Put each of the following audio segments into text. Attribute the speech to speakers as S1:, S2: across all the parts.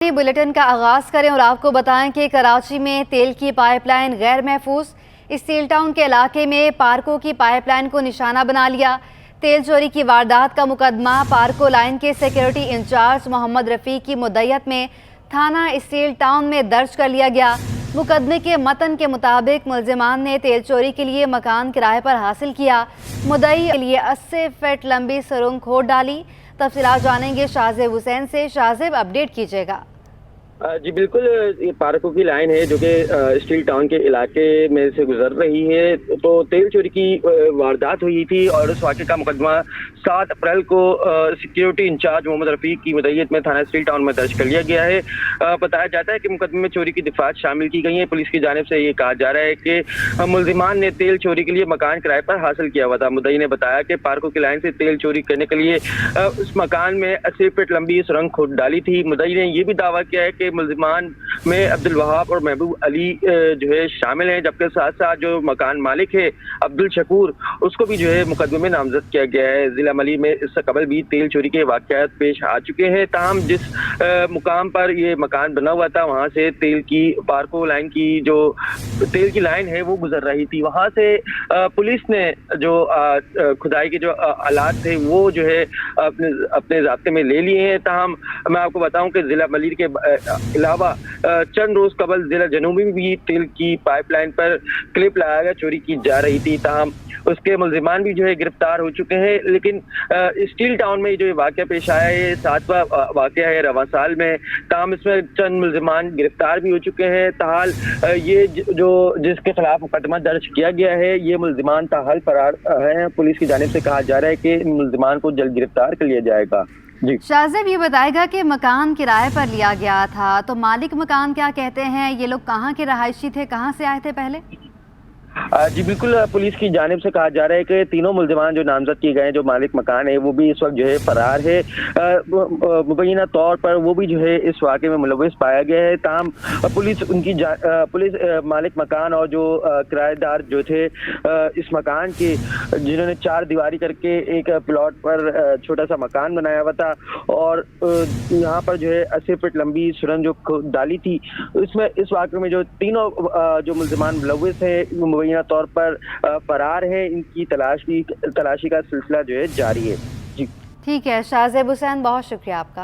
S1: Bulletin का आगाज करें और आपको बताएं कि कराची में तेल की पाइपलाइन गैर महफूज। स्टील टाउन के इलाके में पार्को की पाइपलाइन को निशाना बना लिया। तेल चोरी की वारदात का मुकदमा पार्को लाइन के सिक्योरिटी इंचार्ज मोहम्मद रफ़ीक की मुद्दत में थाना स्टील टाउन में दर्ज कर लिया गया। मुकदमे के मतन के मुताबिक मुलजिमान ने तेल चोरी के लिए मकान किराए पर हासिल किया। मुद्दई के लिए 80 फीट लंबी सुरंग खोद डाली। तफसीलात जानेंगे शाहजेब हुसैन से। शाहजेब, अपडेट कीजिएगा।
S2: जी बिल्कुल, ये पार्कों की लाइन है जो कि स्टील टाउन के इलाके में से गुजर रही है। तो तेल चोरी की वारदात हुई थी और उस वाक़े का मुकदमा 7 अप्रैल को सिक्योरिटी इंचार्ज मोहम्मद रफ़ीक की मुद्दत में थाना स्टील टाउन में दर्ज कर लिया गया है। बताया जाता है कि मुकदमे में चोरी की दफ़ात शामिल की गई हैं। पुलिस की जानिब से ये कहा जा रहा है कि मुलजिमान ने तेल चोरी के लिए मकान किराए पर हासिल किया हुआ था। मुद्दई ने बताया कि पार्कों की लाइन से तेल चोरी करने के लिए उस मकान में 80 फीट लंबी सुरंग खोद डाली थी। मुद्दई ने यह भी दावा किया है कि मुलजिमान में अब्दुल वहाब और महबूब अली जो है शामिल हैं, जबकि साथ साथ जो मकान मालिक है अब्दुल शकूर, उसको भी जो है मुकदमे में नामजद किया गया है। जिला मली में इससे कबल भी तेल चोरी के वाक़यात पेश आ चुके हैं। ताहम जिस मुकाम पर ये मकान बना हुआ था वहाँ से तेल की पार्को लाइन की जो तेल की लाइन है वो गुजर रही थी। वहाँ से पुलिस ने जो खुदाई के जो आलात थे वो जो है अपने ज़ाब्ते में ले लिए हैं। ताहम मैं आपको बताऊं कि जिला मली के अलावा चंद रोज कबल जिला जनूबी में भी तेल की पाइपलाइन पर क्लिप लगाकर चोरी की जा रही थी। ताहम उसके मुलजिमान भी जो है गिरफ्तार हो चुके हैं। लेकिन स्टील टाउन में जो ये वाक़या पेश आया है, 7वां वाक़या है रवां साल में। ताहम इसमें चंद मुलजिमान गिरफ्तार भी हो चुके हैं। ताहाल ये जो जिसके खिलाफ मुकदमा दर्ज किया गया है, ये मुलजिमान ताहाल फरार हैं। पुलिस की जानिब से कहा जा रहा है कि इन मुलजिमान को जल्द गिरफ्तार कर लिया जाएगा। जी
S1: शाहजेब, ये बताएगा कि मकान किराए पर लिया गया था, तो मालिक मकान क्या कहते हैं? ये लोग कहाँ के रहायशी थे, कहाँ से आए थे पहले?
S2: जी बिल्कुल, पुलिस की जानिब से कहा जा रहा है कि तीनों मुलजिमान जो नामजद किए गए हैं, जो मालिक मकान है वो भी इस वक्त जो है फरार है। मुबैना तौर पर वो भी जो है इस वाक़े में मुलव्विस पाया गया है। ताहम पुलिस मालिक मकान और जो किराएदार जो थे इस मकान के, जिन्होंने 4 दीवारी करके एक प्लॉट पर छोटा सा मकान बनाया हुआ था और यहाँ पर जो है 80 फीट लंबी सुरंग जो डाली थी, इसमें इस वाक़े में जो तीनों जो मुलजिमान मुलव्विस है मुबैना तौर पर फरार है। इनकी तलाशी का सिलसिला जो है जारी है। जी
S1: ठीक है शाहजेब हुसैन, बहुत शुक्रिया आपका।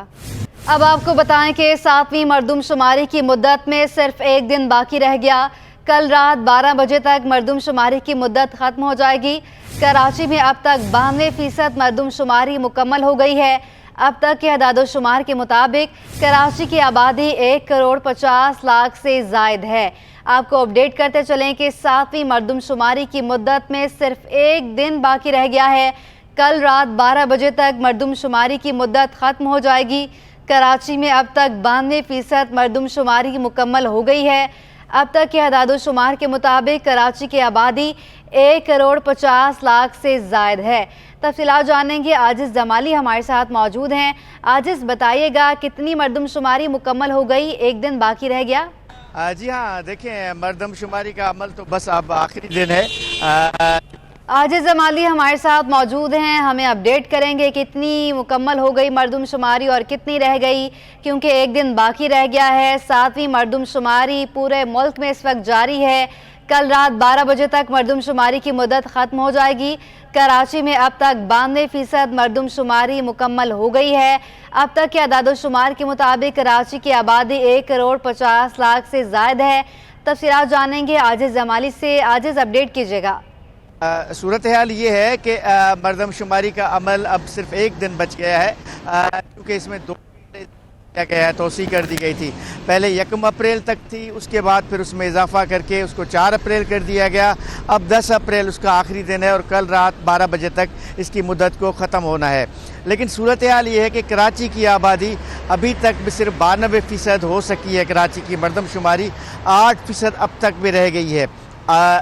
S1: अब आपको बताएं कि 7वीं मरदमशुमारी की मुद्दत में सिर्फ 1 दिन बाकी रह गया। कल रात 12 बजे तक मरदमशुमारी की मुद्दत ख़त्म हो जाएगी। कराची में अब तक 92% मरदमशुमारी मुकम्मल हो गई है। अब तक के अदाद-ओ-शुमार के मुताबिक कराची की आबादी 1 करोड़ 50 लाख से ज़ायद है। आपको अपडेट करते चलें कि 7वीं मरदमशुमारी की मुद्दत में सिर्फ 1 दिन बाकी रह गया है। कल रात 12 बजे तक मरदमशुमारी की मुद्दत ख़त्म हो जाएगी। कराची में अब तक 92% मरदमशुमारी मुकम्मल हो गई है। अब तक के अदाद-ओ-शुमार के मुताबिक कराची की आबादी 1 करोड़ 50 लाख से ज़ायद है। तफसीलात जानेंगे, आजिज़ जमाली हमारे साथ मौजूद हैं। आजिज़, बताइएगा कितनी मरदमशुमारी मुकम्मल हो गई, 1 दिन बाकी रह गया?
S3: जी हाँ, देखें मरदमशुमारी का अमल तो बस अब आखिरी दिन है।
S1: आजिज़ जमाली हमारे साथ मौजूद हैं, हमें अपडेट करेंगे कितनी मुकम्मल हो गई मरदमशुमारी और कितनी रह गई, क्योंकि 1 दिन बाकी रह गया है। 7वीं मरदमशुमारी पूरे मुल्क में इस वक्त जारी है। कल रात 12 बजे तक मरदमशुमारी की मुद्दत ख़त्म हो जाएगी। कराची में अब तक 92% मरदमशुमारी मुकम्मल हो गई है। अब तक के अदाद-ओ-शुमार के मुताबिक कराची की आबादी 1 करोड़ 50 लाख से ज़ायद है। तफसीलात जानेंगे आजिज़ जमाली से। आजिज़, अपडेट कीजिएगा।
S3: सूरत हाल ये है कि मरदमशुमारी का अमल अब सिर्फ 1 दिन बच गया है, क्योंकि इसमें 2 गया है, तोसी कर दी गई थी। पहले 1 अप्रैल तक थी, उसके बाद फिर उसमें इजाफा करके उसको 4 अप्रैल कर दिया गया। अब 10 अप्रैल उसका आखिरी दिन है और कल रात 12 बजे तक इसकी मुद्दत को ख़त्म होना है। लेकिन सूरत हाल ये है कि कराची की आबादी अभी तक भी सिर्फ 92% हो सकी है। कराची की मरदमशुमारी 8% अब तक भी रह गई है।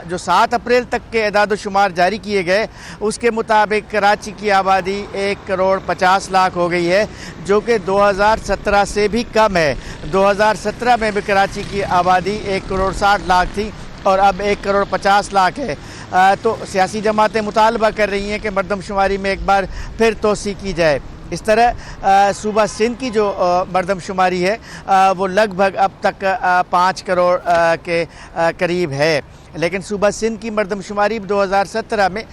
S3: जो 7 अप्रैल तक के अदाद-ओ-शुमार जारी किए गए उसके मुताबिक कराची की आबादी 1 करोड़ 50 लाख हो गई है, जो कि 2017 से भी कम है। 2017 में भी कराची की आबादी 1 करोड़ 60 लाख थी और अब 1 करोड़ 50 लाख है। तो सियासी जमातें मुतालबा कर रही हैं कि मरदमशुमारी में एक बार फिर तोसी की जाए। इस तरह सूबा सिंध की जो मरदम शुमारी है वो लगभग अब तक 5 करोड़ के करीब है, लेकिन सूबा सिंध की मरदम शुमारी 2017 में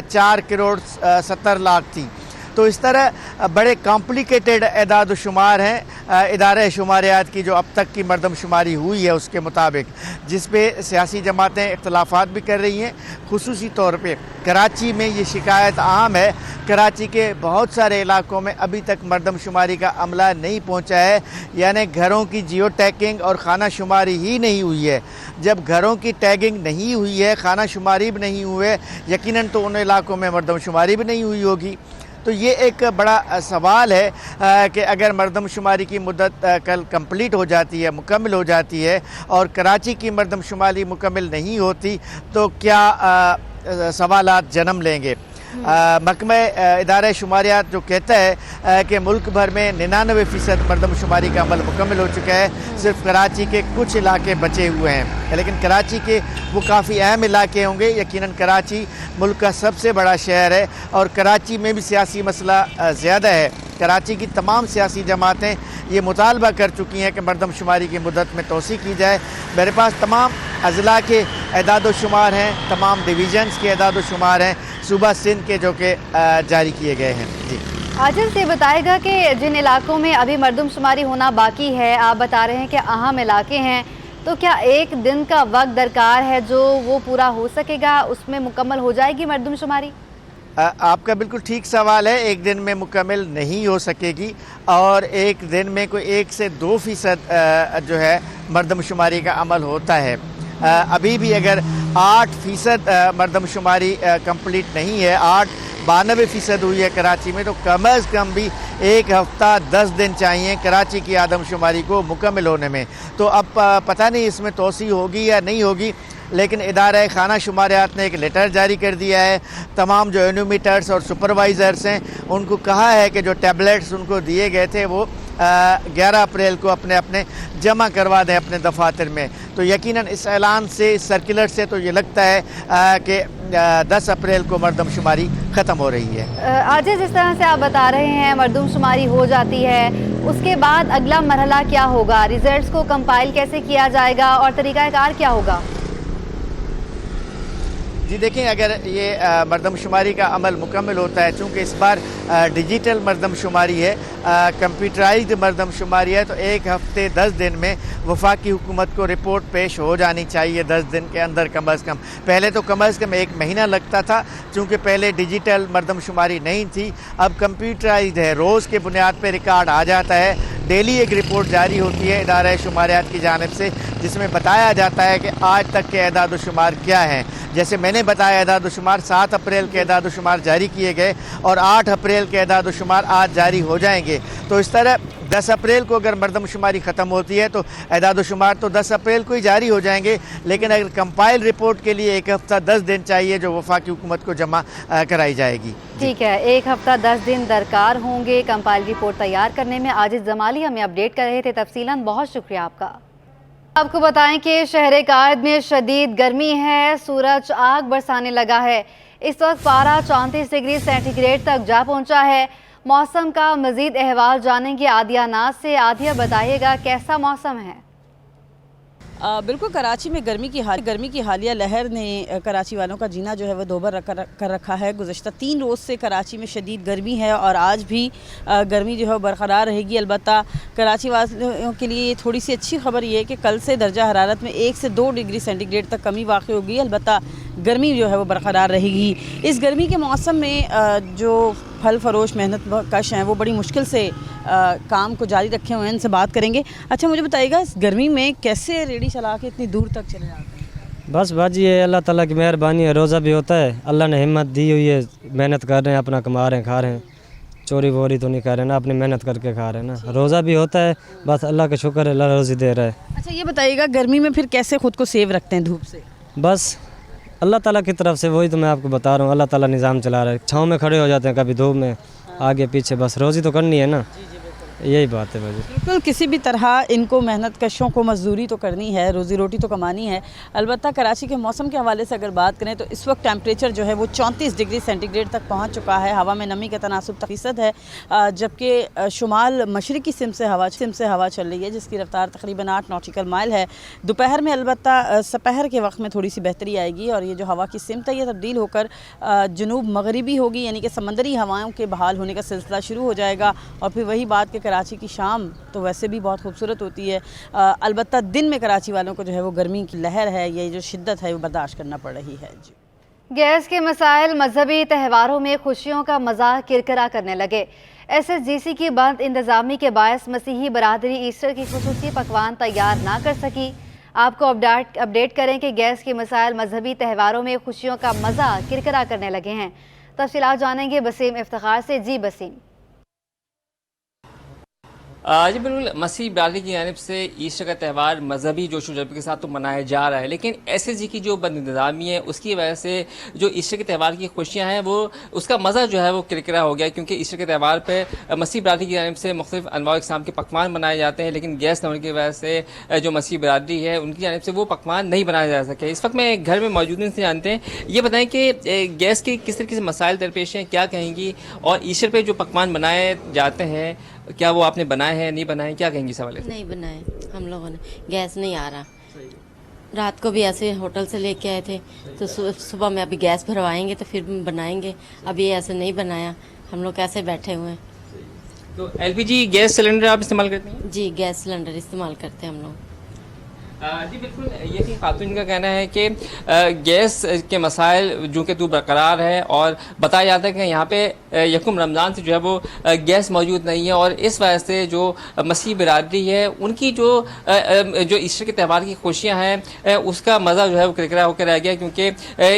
S3: 4 करोड़ 70 लाख थी। तो इस तरह बड़े कॉम्प्लिकेटेड एदाद शुमार हैं इदारे शुमारियात की जो अब तक की मरदम शुमारी हुई है उसके मुताबिक, जिस पे सियासी जमातें इख्तलाफात भी कर रही हैं। खुसूसी तौर पे कराची में ये शिकायत आम है, कराची के बहुत सारे इलाकों में अभी तक मरदम शुमारी का अमला नहीं पहुंचा है, यानी घरों की जियो टैगिंग और खाना शुमारी ही नहीं हुई है। जब घरों की टैगिंग नहीं हुई है, खाना शुमारी भी नहीं हुए, यकीनन तो उन इलाकों में मरदम शुमारी भी नहीं हुई होगी। तो ये एक बड़ा सवाल है कि अगर मरदम शुमारी की मुद्दत कल कंप्लीट हो जाती है, मुकम्मल हो जाती है और कराची की मरदम शुमारी मुकम्मल नहीं होती तो क्या सवालात जन्म लेंगे। महकमा इदारे शुमारियात जो कहता है कि मुल्क भर में 99% मरदम शुमारी का अमल मुकम्मल हो चुका है, सिर्फ कराची के कुछ इलाके बचे हुए हैं, लेकिन कराची के वो काफ़ी अहम इलाके होंगे। यकीनन कराची मुल्क का सबसे बड़ा शहर है और कराची में भी सियासी मसला ज़्यादा है। कराची की तमाम सियासी जमातें ये मुतालबा कर चुकी हैं कि मरदम शुमारी की मुद्दत में तोसी की जाए। मेरे पास तमाम अज़ला के एदाद शुमार हैं, तमाम डिवीज़न्स के एदाद शुमार हैं सूबा सिंध के जो कि जारी किए गए हैं। जी
S1: आजिल से बताएगा कि जिन इलाकों में अभी मरदम शुमारी होना बाकी है, आप बता रहे हैं कि अहम इलाके हैं, तो क्या एक दिन का वक्त दरकार है जो वो पूरा हो सकेगा, उसमें मुकम्मल हो जाएगी मरदम शुमारी?
S3: आपका बिल्कुल ठीक सवाल है। एक दिन में मुकम्मल नहीं हो सकेगी और एक दिन में कोई 1 से 2% जो है मरदम शुमारी का अमल होता है। अभी भी अगर 8% मरदम शुमारी कंप्लीट नहीं है, 92% हुई है कराची में, तो कम अज़ कम भी 1 हफ़्ता 10 दिन चाहिए कराची की आदम शुमारी को मुकम्मल होने में। तो अब पता नहीं इसमें तोसी होगी या नहीं होगी, लेकिन इदारा खाना शुमारियात ने एक लेटर जारी कर दिया है। तमाम जो एनुमीटर्स और सुपरवाइज़र्स हैं उनको कहा है कि जो टैबलेट्स उनको दिए गए थे वो 11 अप्रैल को अपने अपने जमा करवा दें अपने दफातर में। तो यकीनन इस ऐलान से, इस सर्कुलर से तो ये लगता है कि 10 अप्रैल को मरदम शुमारी ख़त्म हो रही है।
S1: आज जिस तरह से आप बता रहे हैं मरदम शुमारी हो जाती है, उसके बाद अगला मरहला क्या होगा? रिजल्ट्स को कंपाइल कैसे किया जाएगा और तरीक़ाकार क्या होगा?
S3: जी देखें, अगर ये मरदम शुमारी का अमल मुकम्मल होता है, चूँकि इस बार डिजिटल मरदम शुमारी है, कंप्यूटराइज्ड मरदम शुमारी है, तो 1 हफ़्ते 10 दिन में वफाकी हुकूमत को रिपोर्ट पेश हो जानी चाहिए 10 दिन के अंदर कम अज़ कम। पहले तो कम अज़ कम 1 महीना लगता था, चूँकि पहले डिजिटल मरदम शुमारी नहीं थी, अब कंप्यूटराइज्ड है, रोज़ के बुनियाद पर रिकॉर्ड आ जाता है। डेली एक रिपोर्ट जारी होती है इदारा शुमारियात की जानिब से, जिसमें बताया जाता है कि आज तक के एदाद शुमार क्या हैं। जैसे मैंने बताया, एदाद शुमार 7 अप्रैल के एदाद शुमार जारी किए गए और 8 अप्रैल के एदाद शुमार आज जारी हो जाएंगे। तो इस तरह 10 अप्रैल को अगर मरदम शुमारी ख़त्म होती है तो एदाद शुमार तो 10 अप्रैल को ही जारी हो जाएंगे, लेकिन अगर कंपाइल रिपोर्ट के लिए 1 हफ़्ता 10 दिन चाहिए जो वफाकी हुकूमत को जमा कराई जाएगी।
S1: ठीक है, 1 हफ़्ता 10 दिन दरकार होंगे कंपाइल रिपोर्ट तैयार करने में। आजिज़ जमाली हमें अपडेट कर रहे थे तफसीलन, बहुत शुक्रिया आपका। आपको बताएं कि शहर कायद में शदीद गर्मी है, सूरज आग बरसाने लगा है। इस वक्त पारा 34 डिग्री सेंटीग्रेड तक जा पहुंचा है। मौसम का मज़ीद अहवाल जानेंगे आदिया नाज से। आदिया बताइएगा कैसा मौसम है?
S4: बिल्कुल, कराची में गर्मी की हालिया लहर ने कराची वालों का जीना जो है वो दोबर कर रखा है। गुज़श्ता 3 रोज़ से कराची में शदीद गर्मी है और आज भी गर्मी जो है बरकरार रहेगी। अलबत्ता कराची वालों के लिए थोड़ी सी अच्छी खबर ये है कि कल से दर्जा हरारत में 1 से 2 डिग्री सेंटीग्रेड तक कमी वाक़ई होगी। अलबत्ता गर्मी जो है वो बरकरार रहेगी। इस गर्मी के मौसम में जो फल फरोश मेहनत कश हैं वो बड़ी मुश्किल से काम को जारी रखे हुए हैं, इनसे बात करेंगे। अच्छा, मुझे बताइएगा इस गर्मी में कैसे रेडी चला के इतनी दूर तक चले जाते हैं?
S5: बस बाजी ये अल्लाह ताला की मेहरबानी है, रोज़ा भी होता है, अल्लाह ने हिम्मत दी हुई है, मेहनत कर रहे हैं, अपना कमा रहे हैं, खा रहे हैं, चोरी वोरी तो नहीं कर रहे ना, अपनी मेहनत करके खा रहे हैं ना। रोज़ा भी होता है, बस अल्लाह का शुक्र है, अल्लाह रोज़ी दे रहा है।
S4: अच्छा, ये बताइएगा गर्मी में फिर कैसे ख़ुद को सेव रखते हैं धूप से?
S5: बस अल्लाह ताला की तरफ से, वही तो मैं आपको बता रहा हूँ, अल्लाह ताला निज़ाम चला रहा है। छाँव में खड़े हो जाते हैं, कभी धूप में, आगे पीछे, बस रोज़ी तो करनी है ना। यही बात है भाई।
S4: बिल्कुल, किसी भी तरह इनको मेहनत कशों को मजदूरी तो करनी है, रोज़ी रोटी तो कमानी है। अलबत्ता कराची के मौसम के हवाले से अगर बात करें तो इस वक्त टेम्परेचर जो है वो 34 डिग्री सेंटीग्रेड तक पहुंच चुका है। हवा में नमी का तनासुब फ़ीसद है, जबकि शुमाल मशरक़ी सिम से हवा चल रही है जिसकी रफ्तार तकरीबन 8 नॉटिकल माइल है। दोपहर में अलबत्ता सपहर के वक्त में थोड़ी सी बेहतरी आएगी और ये जो हवा की सिमत है ये तब्दील होकर जनूब मगरिबी होगी, यानी कि समंदरी हवाओं के बहाल होने का सिलसिला शुरू हो जाएगा। और फिर वही बात कि कराची की शाम तो वैसे भी बहुत खूबसूरत होती है, अलबत्ता दिन में कराची वालों को जो है वो गर्मी की लहर है, ये जो शिद्दत है वो बर्दाश्त करना पड़ रही है। जी,
S1: गैस के मसाइल मजहबी त्यौहारों में खुशियों का मजाक किरकिरा करने लगे। SSGC की बंद इंतजामी के बायस मसीही बरादरी ईस्टर की खुसूसी पकवान तैयार ना कर सकी। आपको अपडेट करें कि गैस के मसाइल मजहबी त्यौहारों में खुशियों का मजाक किरकिरा करने लगे हैं। तफसीलात जानेंगे बसीम इफ्तिखार से। जी बसीम।
S6: जी बिल्कुल, मसीह बरादरी की जानिब से ईस्टर का त्यौहार मजहबी जोश व जज्बे के साथ तो मनाया जा रहा है, लेकिन SSG की जो बद इंतज़ामी है उसकी वजह से जो ईस्टर के त्यौहार की खुशियाँ हैं वो उसका मज़ा जो है वो किरकिरा हो गया, क्योंकि ईस्टर के त्यौहार पर मसीह बरादरी की जानिब से मुख्तलिफ अनवा इक़साम के पकवान बनाए जाते हैं, लेकिन गैस न होने की वजह से जो मसीह बरादरी है उनकी जानिब से वो पकवान नहीं बनाए जा सके। इस वक्त मैं घर में मौजूद इनसे जानते हैं, ये बताएँ कि गैस के किस तरीके से मसाइल दरपेश हैं, क्या कहेंगी, और ईस्टर पर जो पकवान बनाए जाते हैं क्या वो आपने बनाए हैं, नहीं बनाए, क्या कहेंगी सवाल है?
S7: नहीं बनाए हम लोगों ने, गैस नहीं आ रहा। रात को भी ऐसे होटल से लेके आए थे तो सुबह में अभी गैस भरवाएंगे तो फिर बनाएंगे, अभी ऐसे नहीं बनाया, हम लोग कैसे बैठे हुए हैं।
S6: तो LPG गैस सिलेंडर आप इस्तेमाल करते हैं?
S7: जी, गैस सिलेंडर इस्तेमाल करते हैं हम लोग।
S6: जी बिल्कुल, ये थी खातून का कहना है कि गैस के मसाइल जो कि बरकरार है, और बताया जाता है कि यहाँ पे यकम रमज़ान से जो है वो गैस मौजूद नहीं है, और इस वजह से जो मसीह बिरादरी है उनकी जो ईस्टर के त्यौहार की खुशियाँ हैं उसका मज़ा जो है वो किरकिरा होकर रह गया, क्योंकि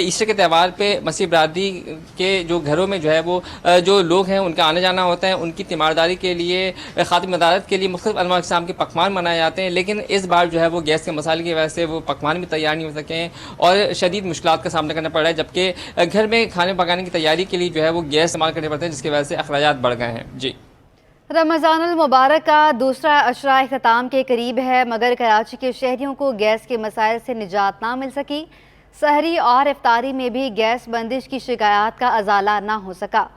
S6: ईस्टर के त्यौहार पे मसीह बिरादरी के जो घरों में जो है वो जो लोग हैं उनका आना जाना होता है, उनकी तीमारदारी के लिए, खातिम मदारत के लिए मुख्तलिफ अनवा इक़साम के पकवान बनाए जाते हैं, लेकिन इस बार जो है वो गैस मसाइल की वजह से वो पकवान भी तैयार नहीं हो सके और शदीद मुश्किलात का सामना करना पड़ रहा है, जबकि घर में खाने पकाने की तैयारी के लिए जो है वो गैस इस्तेमाल करने पड़ते हैं, जिसकी वजह से अखराजात बढ़ गए हैं। जी,
S1: रमज़ानुल मुबारक का दूसरा अशरा इख्तिताम के करीब है, मगर कराची के शहरियों को गैस के मसाइल से निजात ना मिल सकी। सहरी और इफ्तारी में भी गैस बंदिश की शिकायत का अजाला ना हो सका।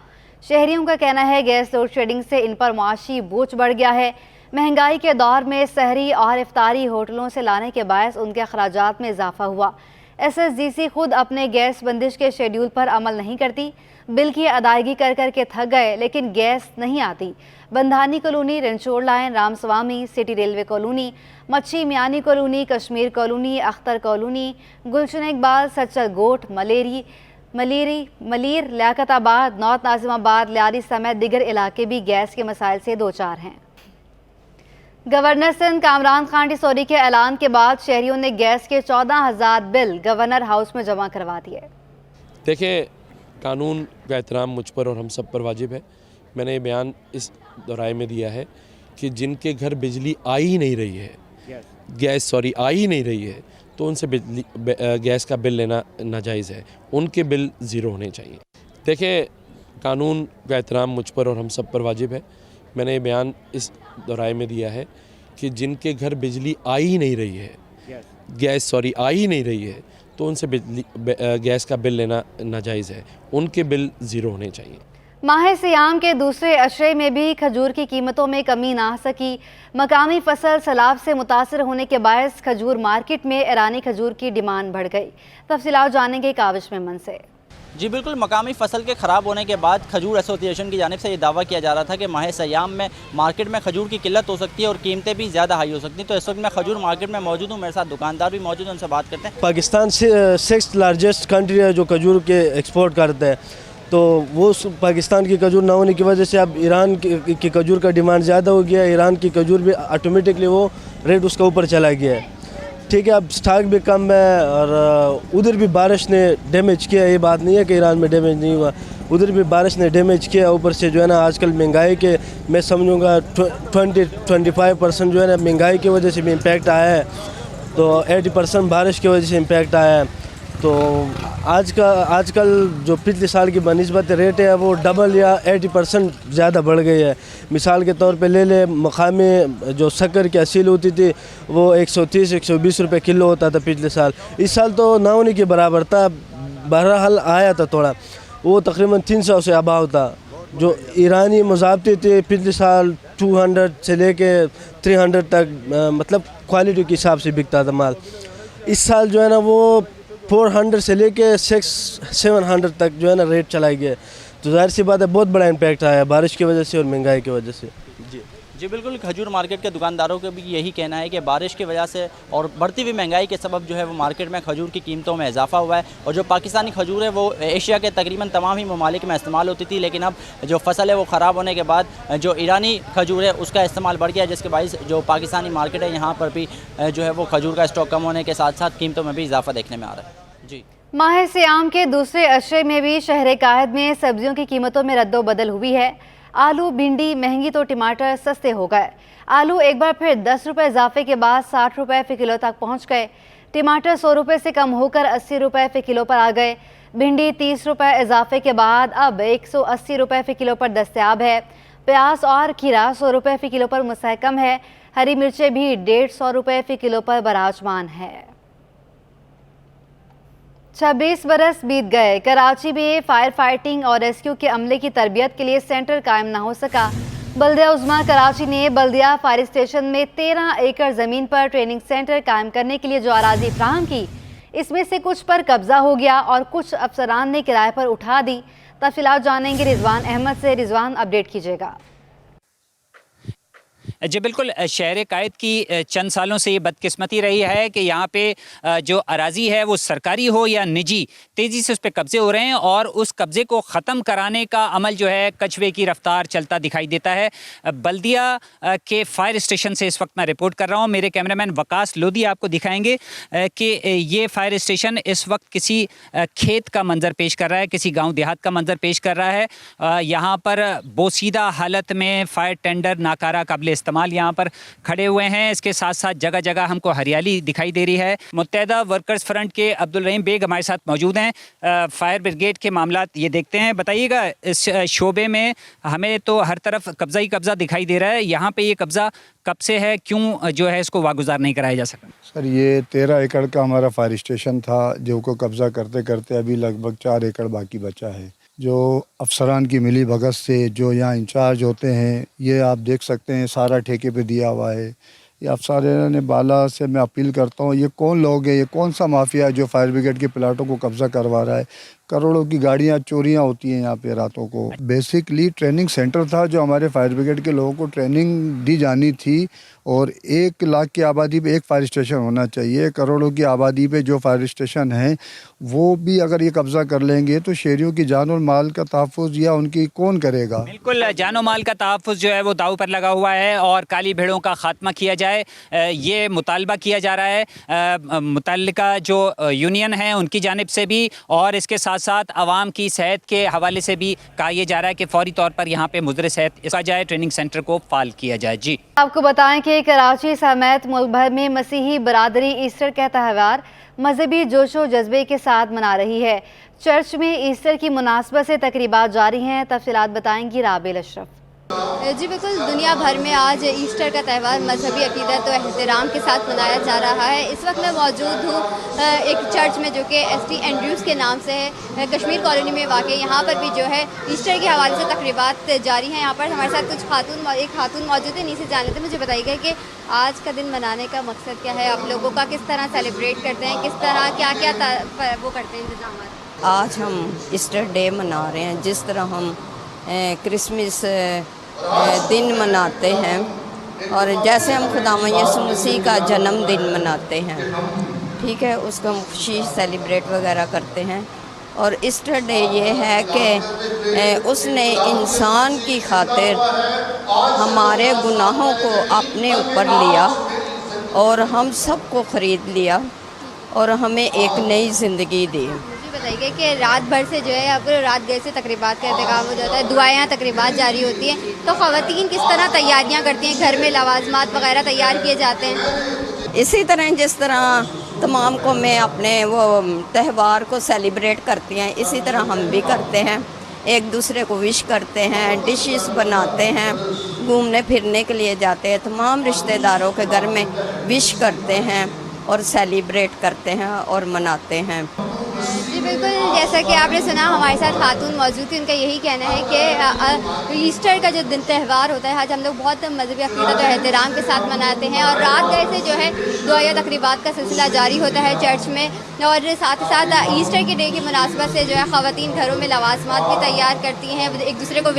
S1: शहरियों का कहना है गैस लोड शेडिंग से इन पर मुआशी बोझ बढ़ गया है। महंगाई के दौर में सहरी और इफ्तारी होटलों से लाने के बायस उनके अखराजात में इजाफा हुआ। SSGC खुद अपने गैस बंदिश के शेड्यूल पर अमल नहीं करती, बिल की अदायगी कर कर के थक गए, लेकिन गैस नहीं आती। Bandhani colony, Ranchore line, Ramaswamy, city railway colony, Machhi Miani colony, Kashmir colony, Akhtar colony, Gulshan Iqbal, Sachal Goth, Malir, Liaquatabad, north Nazimabad, Lyari समेत दिगर इलाके भी गैस के मसाइल से दो चार हैं। गवर्नर सिंध कामरान खान डिसोरी के ऐलान के बाद शहरियों ने गैस के 14,000 बिल गवर्नर हाउस में जमा करवा दिए।
S8: देखिए, कानून का एहतराम मुझ पर और हम सब पर वाजिब है। मैंने ये बयान इस दोहराए में दिया है कि जिनके घर बिजली आ ही नहीं रही है, आ ही नहीं रही है, तो उनसे गैस का बिल लेना नाजायज़ है, उनके बिल ज़ीरो होने चाहिए। देखिए, कानून का एहतराम मुझ पर और हम सब पर वाजिब है। मैंने ये बयान इस दोहराए में दिया है कि जिनके घर बिजली आ ही नहीं रही है, आ ही नहीं रही है, तो उनसे गैस का बिल लेना नाजायज़ है, उनके बिल ज़ीरो होने चाहिए।
S1: माह सियाम के दूसरे अशरे में भी खजूर की कीमतों में कमी ना सकी। मकामी फसल सैलाब से मुतासर होने के बायस खजूर मार्केट में ईरानी खजूर की डिमांड बढ़ गई। तफसीलात जानेंगे काविश मेमन से।
S9: जी बिल्कुल, मकामी फसल के ख़राब होने के बाद खजूर एसोसिएशन की जानिब से ये दावा किया जा रहा था कि माह सयाम में मार्केट में खजूर की किल्लत हो सकती है और कीमतें भी ज़्यादा हाई हो सकती हैं। तो इस वक्त मैं खजूर मार्केट में मौजूद हूँ, मेरे साथ दुकानदार भी मौजूद हैं, उनसे बात करते हैं।
S10: पाकिस्तान से 6th लार्जेस्ट कंट्री है जो खजूर के एक्सपोर्ट करता है, तो वो पाकिस्तान की खजूर ना होने की वजह से अब ईरान की खजूर का डिमांड ज़्यादा हो गया है। ईरान की खजूर भी ऑटोमेटिकली वो रेट उसका ऊपर चला गया है। ठीक है, अब स्टॉक भी कम है और उधर भी बारिश ने डैमेज किया। ये बात नहीं है कि ईरान में डैमेज नहीं हुआ, उधर भी बारिश ने डैमेज किया। ऊपर से जो है ना आजकल महंगाई के मैं समझूंगा 20-25% जो है ना महंगाई की वजह से भी इम्पैक्ट आया है, तो 80% बारिश की वजह से इम्पैक्ट आया है। تو آج کل جو پچھلے سال کی بنسبت ریٹ ہے وہ ڈبل یا 80% زیادہ بڑھ گئی ہے. مثال کے طور پہ لے لیں مقامی جو شکر کی اصیل ہوتی تھی وہ 130-120 روپے کلو ہوتا تھا پچھلے سال. اس سال تو نہ ہونے کے برابر تھا. بہرحال آیا تھا تھوڑا, وہ تقریباً 300 سے اباؤ تھا. جو ایرانی مضابطے تھے پچھلے سال 200 سے لے کے 300 تک مطلب کوالٹی کے حساب سے بکتا تھا مال. اس سال جو ہے نا وہ 400 سے لے کے 700 تک جو ہے نا ریٹ چلائی گیا. تو ظاہر سی بات ہے بہت بڑا امپیکٹ آیا بارش کی وجہ سے اور مہنگائی کی وجہ سے.
S9: جی بالکل, کھجور مارکیٹ کے دکانداروں کا بھی یہی کہنا ہے کہ بارش کی وجہ سے اور بڑھتی ہوئی مہنگائی کے سبب جو ہے وہ مارکیٹ میں کھجور کی قیمتوں میں اضافہ ہوا ہے. اور جو پاکستانی کھجور ہے وہ ایشیا کے تقریباً تمام ہی ممالک میں استعمال ہوتی تھی, لیکن اب جو فصل ہے وہ خراب ہونے کے بعد جو ایرانی کھجور ہے اس کا استعمال بڑھ گیا, جس کے باعث جو پاکستانی مارکیٹ ہے یہاں پر بھی جو ہے وہ کھجور کا اسٹاک کم ہونے کے ساتھ ساتھ قیمتوں میں بھی اضافہ دیکھنے میں آ رہا ہے. جی,
S1: ماہ سیام کے دوسرے عشرے میں بھی شہر قائد میں سبزیوں کی قیمتوں میں رد و بدل ہوئی ہے. آلو بھنڈی مہنگی تو ٹماٹر سستے ہو گئے. آلو ایک بار پھر 10 روپے اضافے کے بعد 60 روپے فی کلو تک پہنچ گئے. ٹماٹر 100 روپے سے کم ہو کر 80 روپے فی کلو پر آ گئے. بھنڈی 30 روپے اضافے کے بعد اب 180 روپے فی کلو پر دستیاب ہے. پیاز اور کھیرا 100 روپے فی کلو پر مستحکم ہے. ہری مرچیں بھی 150 روپے فی کلو پر براجمان ہے. 26 برس بیت گئے, کراچی میں فائر فائٹنگ اور ریسکیو کے عملے کی تربیت کے لیے سینٹر قائم نہ ہو سکا. بلدیہ عظمیٰ کراچی نے بلدیہ فائر اسٹیشن میں 13 ایکڑ زمین پر ٹریننگ سینٹر قائم کرنے کے لیے جو اراضی فراہم کی, اس میں سے کچھ پر قبضہ ہو گیا اور کچھ افسران نے کرائے پر اٹھا دی. تفصیلات جانیں گے رضوان احمد سے. رضوان, اپڈیٹ کیجیے گا.
S11: جی بالکل, شہر قائد کی چند سالوں سے یہ بدقسمتی رہی ہے کہ یہاں پہ جو اراضی ہے وہ سرکاری ہو یا نجی, تیزی سے اس پہ قبضے ہو رہے ہیں اور اس قبضے کو ختم کرانے کا عمل جو ہے کچھوے کی رفتار چلتا دکھائی دیتا ہے. بلدیہ کے فائر اسٹیشن سے اس وقت میں رپورٹ کر رہا ہوں. میرے کیمرامین وکاس لودھی آپ کو دکھائیں گے کہ یہ فائر اسٹیشن اس وقت کسی کھیت کا منظر پیش کر رہا ہے, کسی گاؤں دیہات کا منظر پیش کر رہا ہے. یہاں پر بوسیدہ حالت میں فائر ٹینڈر ناکارہ قابل استعمال یہاں پر کھڑے ہوئے ہیں. اس کے ساتھ ساتھ جگہ جگہ ہم کو ہریالی دکھائی دے رہی ہے. متحدہ ورکرز فرنٹ کے عبدالرحیم بیگ ہمارے ساتھ موجود ہیں. فائر بریگیڈ کے معاملات یہ دیکھتے ہیں, بتائیے گا اس شعبے میں ہمیں تو ہر طرف قبضہ ہی قبضہ دکھائی دے رہا ہے, یہاں پہ یہ قبضہ کب سے ہے, کیوں جو ہے اس کو واگزار نہیں کرایا جا سکا؟
S12: سر یہ 13 ایکڑ کا ہمارا فائر اسٹیشن تھا جو کو قبضہ کرتے کرتے ابھی لگ بھگ 4 ایکڑ باقی بچا ہے. جو افسران کی ملی بھگت سے جو یہاں انچارج ہوتے ہیں, یہ آپ دیکھ سکتے ہیں سارا ٹھیکے پہ دیا ہوا ہے. یہ افسران نے بالا سے میں اپیل کرتا ہوں, یہ کون لوگ ہیں, یہ کون سا مافیا ہے جو فائر بریگیڈ کے پلاٹوں کو قبضہ کروا رہا ہے. کروڑوں کی گاڑیاں چوریاں ہوتی ہیں یہاں پہ راتوں کو. بیسکلی ٹریننگ سینٹر تھا جو ہمارے فائر بریگیڈ کے لوگوں کو ٹریننگ دی جانی تھی, اور 1 لاکھ کی آبادی پہ ایک فائر اسٹیشن ہونا چاہیے. کروڑوں کی آبادی پہ جو فائر اسٹیشن ہیں وہ بھی اگر یہ قبضہ کر لیں گے تو شہریوں کی جان اور مال کا تحفظ یا ان کی کون کرے گا؟
S11: بالکل, جان و مال کا تحفظ جو ہے وہ داؤ پر لگا ہوا ہے اور کالی بھیڑوں کا خاتمہ کیا جائے, یہ مطالبہ کیا جا رہا ہے متعلقہ جو یونین ہیں ان کی جانب سے بھی, اور اس کے ساتھ ساتھ عوام کی صحت کے حوالے سے بھی کہا یہ جا رہا ہے کہ فوری طور پر یہاں پہ مضر صحت اس کا جائے, ٹریننگ سینٹر کو فعال کیا جائے. جی
S1: آپ کو بتائیں کہ کراچی سمیت ملک بھر میں مسیحی برادری ایسٹر کا تہوار مذہبی جوش و جذبے کے ساتھ منا رہی ہے. چرچ میں ایسٹر کی مناسبت سے تقریبات جاری ہیں. تفصیلات بتائیں گی رابل اشرف.
S13: جی بالکل, دنیا بھر میں آج ایسٹر کا تہوار مذہبی عقیدت و احترام کے ساتھ منایا جا رہا ہے. اس وقت میں موجود ہوں ایک چرچ میں جو کہ ایس ٹی اینڈریوز کے نام سے ہے, کشمیر کالونی میں واقع. یہاں پر بھی جو ہے ایسٹر کے حوالے سے تقریبات جاری ہیں. یہاں پر ہمارے ساتھ کچھ ایک خاتون موجود ہے, نیچے جان لیتے. مجھے بتائیے گا کہ آج کا دن منانے کا مقصد کیا ہے, آپ لوگوں کا کس طرح سیلیبریٹ کرتے ہیں, کس طرح کیا کیا وہ کرتے ہیں انتظامات؟
S14: آج ہم ایسٹر ڈے منا رہے ہیں جس طرح ہم کرسمس دن مناتے ہیں, اور جیسے ہم خداوند یسوع مسیح کا جنم دن مناتے ہیں, ٹھیک ہے, اس کو ہم خوشی سیلیبریٹ وغیرہ کرتے ہیں. اور ایسٹر ڈے یہ ہے کہ اس نے انسان کی خاطر ہمارے گناہوں کو اپنے اوپر لیا اور ہم سب کو خرید لیا اور ہمیں ایک نئی زندگی دی.
S13: مجھے بتائیے کہ رات بھر سے جو ہے آپ رات گئے سے تقریبات کا اہتمام ہو جاتا ہے، دعائیں تقریبات جاری ہوتی ہیں، تو خواتین کس طرح تیاریاں کرتی ہیں؟ گھر میں لوازمات وغیرہ تیار کیے جاتے ہیں؟
S14: اسی طرح جس طرح تمام قومیں اپنے وہ تہوار کو سیلیبریٹ کرتی ہیں، اسی طرح ہم بھی کرتے ہیں، ایک دوسرے کو وش کرتے ہیں، ڈشز بناتے ہیں، گھومنے پھرنے کے لیے جاتے ہیں، تمام رشتہ داروں کے گھر میں وش کرتے ہیں اور سیلیبریٹ کرتے ہیں اور مناتے ہیں۔
S13: جی بالکل، جیسا کہ آپ نے سنا ہمارے ساتھ خاتون موجود تھی، ان کا یہی کہنا ہے کہ ایسٹر کا جو دن تہوار ہوتا ہے آج ہم لوگ بہت مذہبی عقیدت و احترام کے ساتھ مناتے ہیں، اور رات گئے سے جو ہے دعائیں تقریبات کا سلسلہ جاری ہوتا ہے چرچ میں، اور ساتھ ہی ساتھ ایسٹر کے ڈے کی مناسبت سے جو ہے خواتین گھروں میں لوازمات بھی تیار کرتی ہیں، ایک دوسرے کو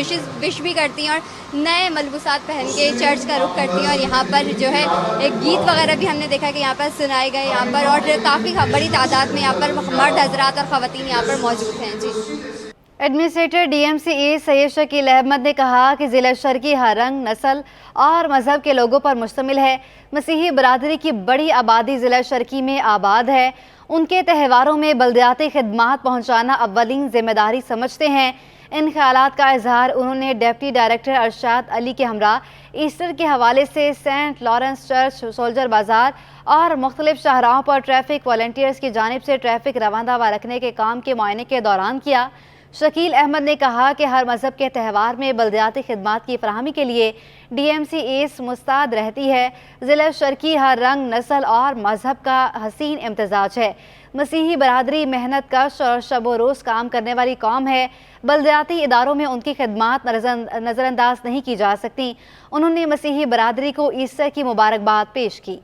S13: وش بھی کرتی ہیں اور نئے ملبوسات پہن کے چرچ کا رخ کرتی ہیں، اور یہاں پر جو ہے ایک گیت وغیرہ بھی ہم نے دیکھا کہ یہاں پر سنائے گئے یہاں پر، اور کافی بڑی تعداد میں یہاں پر مرد حضرات اور خواتین یہاں پر موجود ہیں۔ جی
S1: ایڈمنسٹریٹر ڈی ایم سی اے سید شکیل احمد نے کہا کہ ضلع شرقی ہر رنگ، نسل اور مذہب کے لوگوں پر مشتمل ہے۔ مسیحی برادری کی بڑی آبادی ضلع شرقی میں آباد ہے، ان کے تہواروں میں بلدیاتی خدمات پہنچانا اولین ذمہ داری سمجھتے ہیں۔ ان خیالات کا اظہار انہوں نے ڈپٹی ڈائریکٹر ارشاد علی کے ہمراہ ایسٹر کے حوالے سے سینٹ لارنس چرچ، سولجر بازار اور مختلف شاہراہوں پر ٹریفک والنٹیئرز کی جانب سے ٹریفک رواں رکھنے کے کام کے معائنے کے دوران کیا۔ شکیل احمد نے کہا کہ ہر مذہب کے تہوار میں بلدیاتی خدمات کی فراہمی کے لیے ڈی ایم سی ایس مستعد رہتی ہے۔ ضلع شرقی ہر رنگ، نسل اور مذہب کا حسین امتزاج ہے۔ مسیحی برادری محنت کش اور شب و روز کام کرنے والی قوم ہے۔ بلدیاتی اداروں میں ان کی خدمات نظر انداز نہیں کی جا سکتی۔ انہوں نے مسیحی برادری کو ایسٹر کی مبارکباد پیش کی۔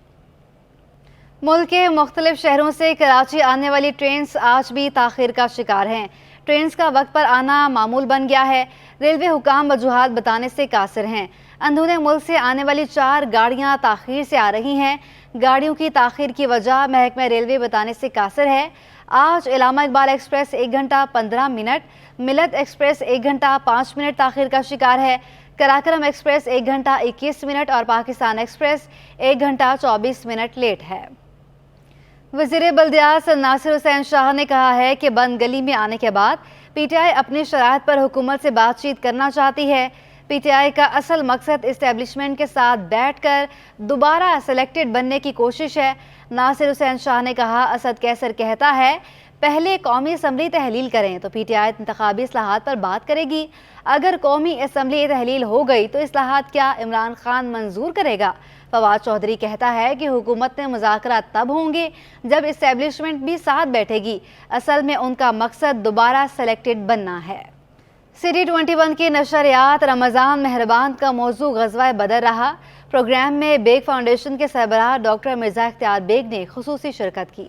S1: ملک کے مختلف شہروں سے کراچی آنے والی ٹرینز آج بھی تاخیر کا شکار ہیں۔ ٹرینز کا وقت پر آنا معمول بن گیا ہے۔ ریلوے حکام وجوہات بتانے سے قاصر ہیں۔ اندرون ملک سے آنے والی 4 گاڑیاں تاخیر سے آ رہی ہیں۔ گاڑیوں کی تاخیر کی وجہ محکمہ ریلوے بتانے سے قاصر ہے۔ آج علامہ اقبال ایکسپریس 1 گھنٹہ 15 منٹ، ملت ایکسپریس 1 گھنٹہ 5 منٹ تاخیر کا شکار ہے۔ کراکرم ایکسپریس 1 گھنٹہ 21 منٹ اور پاکستان ایکسپریس 1 گھنٹہ 24 منٹ لیٹ ہے۔ وزیر بلدیات ناصر حسین شاہ نے کہا ہے کہ بند گلی میں آنے کے بعد پی ٹی آئی اپنی شرائط پر حکومت سے بات چیت کرنا چاہتی ہے۔ پی ٹی آئی کا اصل مقصد اسٹیبلشمنٹ کے ساتھ بیٹھ کر دوبارہ سلیکٹڈ بننے کی کوشش ہے۔ ناصر حسین شاہ نے کہا، اسد کیسر کہتا ہے پہلے قومی اسمبلی تحلیل کریں تو پی ٹی آئی انتخابی اصلاحات پر بات کرے گی۔ اگر قومی اسمبلی تحلیل ہو گئی تو اصلاحات کیا عمران خان منظور کرے گا؟ فواد چودھری کہتا ہے کہ حکومت میں مذاکرات تب ہوں گے جب اسٹیبلشمنٹ بھی ساتھ بیٹھے گی۔ اصل میں ان کا مقصد دوبارہ سلیکٹڈ بننا ہے۔ سٹی 21 کی نشریات رمضان مہربان کا موضوع غزوہ بدر رہا۔ پروگرام میں بیگ فاؤنڈیشن کے سربراہ ڈاکٹر مرزا اختیار بیگ نے خصوصی شرکت کی۔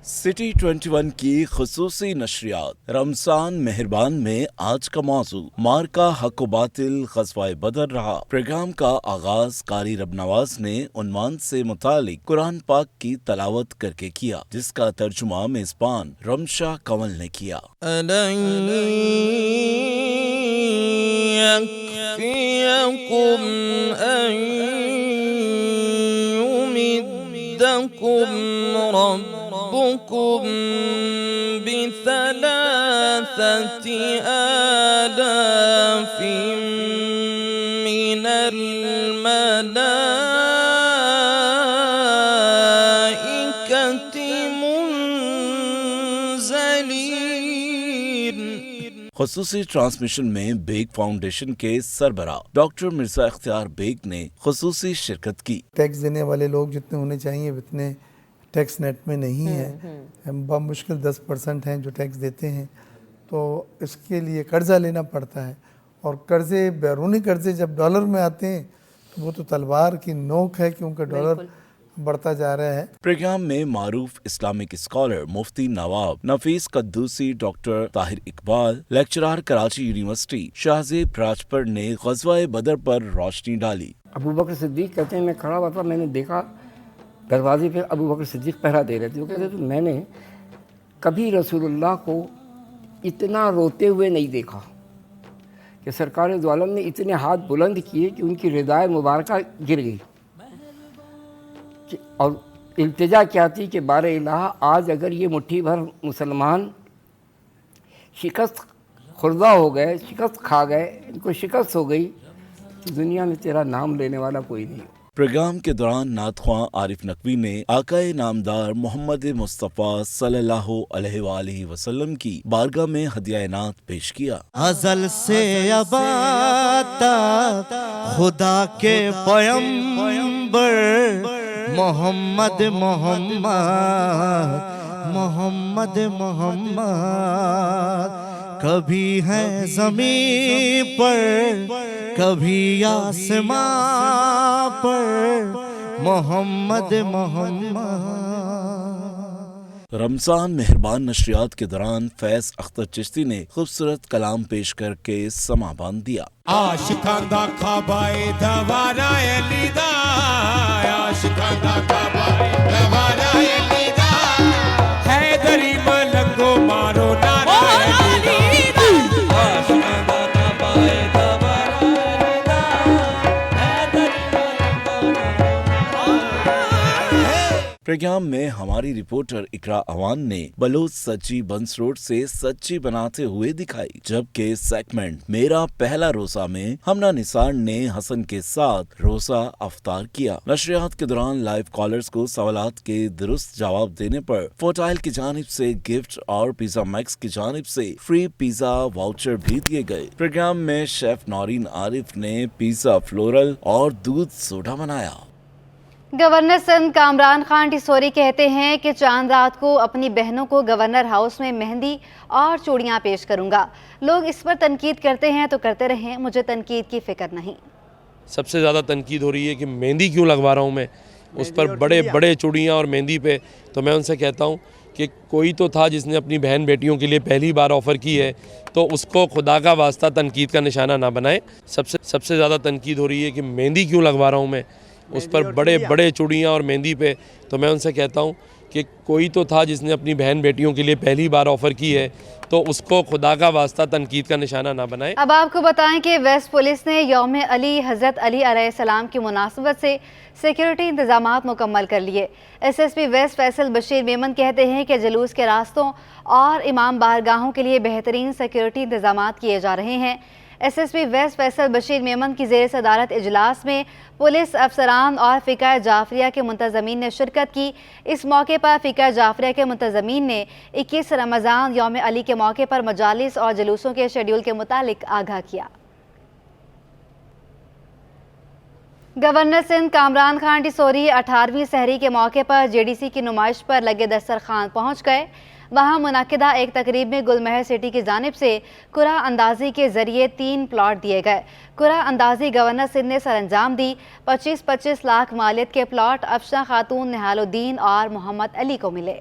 S15: سٹی 21 کی خصوصی نشریات رمضان مہربان میں آج کا موضوع مارکا حق و باطل غزوہ بدر رہا۔ پروگرام کا آغاز قاری رب نواز نے عنوان سے متعلق قرآن پاک کی تلاوت کر کے کیا، جس کا ترجمہ میزبان رمشا کنول نے کیا۔
S16: ربكم بثلاثة آلاف من الملائكة منزلين۔
S15: خصوصی ٹرانسمیشن میں بیگ فاؤنڈیشن کے سربراہ ڈاکٹر مرزا اختیار بیگ نے خصوصی شرکت کی۔
S17: ٹیکس دینے والے لوگ جتنے ہونے چاہیے اتنے ٹیکس نیٹ میں نہیں ہے، بمشکل 10% ہیں جو ٹیکس دیتے ہیں، تو اس کے لیے قرضہ لینا پڑتا ہے، اور قرضے بیرونی قرضے جب ڈالر میں آتے ہیں تو وہ تو تلوار کی نوک ہے کیونکہ ڈالر بڑھتا جا رہا ہے۔
S15: پروگرام میں معروف Islamic scholar Mufti Nawab Nafees Qudusi, doctor Tahir Iqbal, lecturer Karachi university Shahzeb Rajpar نے غزوہ بدر پر روشنی ڈالی۔
S18: ابوبکر صدیق کہتے ہیں میں کھڑا ہوا تھا، میں نے دیکھا دروازے پہ ابوبکر صدیق پہرا دے رہے تھے۔ وہ کہتے تھے میں نے کبھی رسول اللہ کو اتنا روتے ہوئے نہیں دیکھا کہ سرکار دو عالم نے اتنے ہاتھ بلند کیے کہ ان کی ردائے مبارکہ گر گئی، اور التجا کیا تھی کہ بار الہ آج اگر یہ مٹھی بھر مسلمان शिकस्त खुर्दा हो गए, शिकस्त खा गए, इनको शिकस्त हो गई, दुनिया में तेरा नाम लेने वाला कोई नहीं।
S15: प्रोग्राम के दौरान नाथख्वां आरिफ नकवी ने आकाए नामदार मोहम्मद मुस्तफ़ा सल्लल्लाहु अलैहि वसल्लम की बारगाह में हदिया-ए-नात पेश किया।
S19: अज़ल से अबाद तक खुदा के पैगंबर मोहम्मद मोहम्मद मोहम्मद मोहम्मद, कभी है ज़मीं पर कभी आसमां पर मोहम्मद मोहम्मद।
S15: रमजान मेहरबान नशरियात के दौरान फैज अख्तर चिश्ती ने खूबसूरत कलाम पेश करके समा बांध दिया।
S20: आशिकां दा ख़बाए दवारा अलीदा, आशिकां दा ख़बाए दवारा अलीदा, हैदरी मलंगो मारो नारा अलीदा, आशिकां दा ख़बाए दवारा अलीदा, हैदरी
S15: प्रोग्राम में हमारी रिपोर्टर इकरा अवान ने बलोच सच्ची बंस रोड से सच्ची बनाते हुए दिखाई, जबकि सेगमेंट मेरा पहला रोजा में हमना निसार ने हसन के साथ रोजा अफ्तार किया। नशरियात के दौरान लाइव कॉलर्स को सवालात के दुरुस्त जवाब देने पर फोटाइल की जानिब से गिफ्ट और पिज्जा मैक्स की जानिब से फ्री पिज्जा वाउचर भी दिए गए। प्रोग्राम में शेफ नौरीन आरिफ ने पिज्जा फ्लोरल और दूध सोडा बनाया।
S1: गवर्नर सिंध कामरान खान टिसोरी कहते हैं कि चांद रात को अपनी बहनों को गवर्नर हाउस में मेहंदी और चूड़ियां पेश करूंगा। लोग इस पर तनकीद करते हैं तो करते रहें, मुझे तनकीद की फिक्र नहीं।
S8: सबसे ज़्यादा तनकीद हो रही है कि मेहंदी क्यों लगवा रहा हूँ मैं, उस पर बड़े बड़े चूड़ियाँ और मेहंदी पे। तो मैं उनसे कहता हूँ कि कोई तो था जिसने अपनी बहन बेटियों के लिए पहली बार ऑफ़र की है, तो उसको खुदा का वास्ता तनकीद का निशाना ना बनाए। सबसे ज़्यादा तनकीद हो रही है कि मेहंदी क्यों लगवा रहा हूँ मैं, उस पर बड़े बड़े चूड़ियाँ और मेहंदी पे। तो मैं उनसे कहता हूँ कि कोई तो था जिसने अपनी बहन बेटियों के लिए पहली बार ऑफ़र की है, तो उसको खुदा का वास्ता तनकीद का निशाना ना बनाए।
S1: अब आपको बताएं कि वेस्ट पुलिस ने यौम अली हज़रत अली अलैहिस्सलाम की मुनासबत से सिक्योरिटी इंतजामात मुकम्मल कर लिए। SSP वेस्ट फैसल बशीर मेमन कहते हैं कि जुलूस के रास्तों और इमाम बारगाहों के लिए बेहतरीन सिक्योरिटी इंतजामात किए जा रहे हैं। SSP वेस्ट फैसल बशीर मेमन की ज़ेर सदारत इजलास में पुलिस अफसरान और फ़िक़ा जाफरिया के मुंतज़मीन ने शिरकत की। इस मौके पर फ़िक़ा जाफरिया के मुंतज़मीन ने 21 रमज़ान यौम अली के मौके पर मजालिस और जुलूसों के शेड्यूल के मुतालिक आगाह किया। गवर्नर सिंध कामरान खान टिसोरी 18वीं सहरी के मौके पर JDC की नुमाइश पर लगे दस्तरखान पहुँच गए। वहाँ मुनाकिदा एक तकरीब में गुलमहर सिटी की जानिब से कुरा अंदाजी के जरिए 3 प्लॉट दिए गए। कुरा अंदाजी गवर्नर सिंध ने सरअंजाम दी। 25-25 लाख मालियत के प्लॉट अफशा खातून, निहालुद्दीन और मोहम्मद अली को मिले।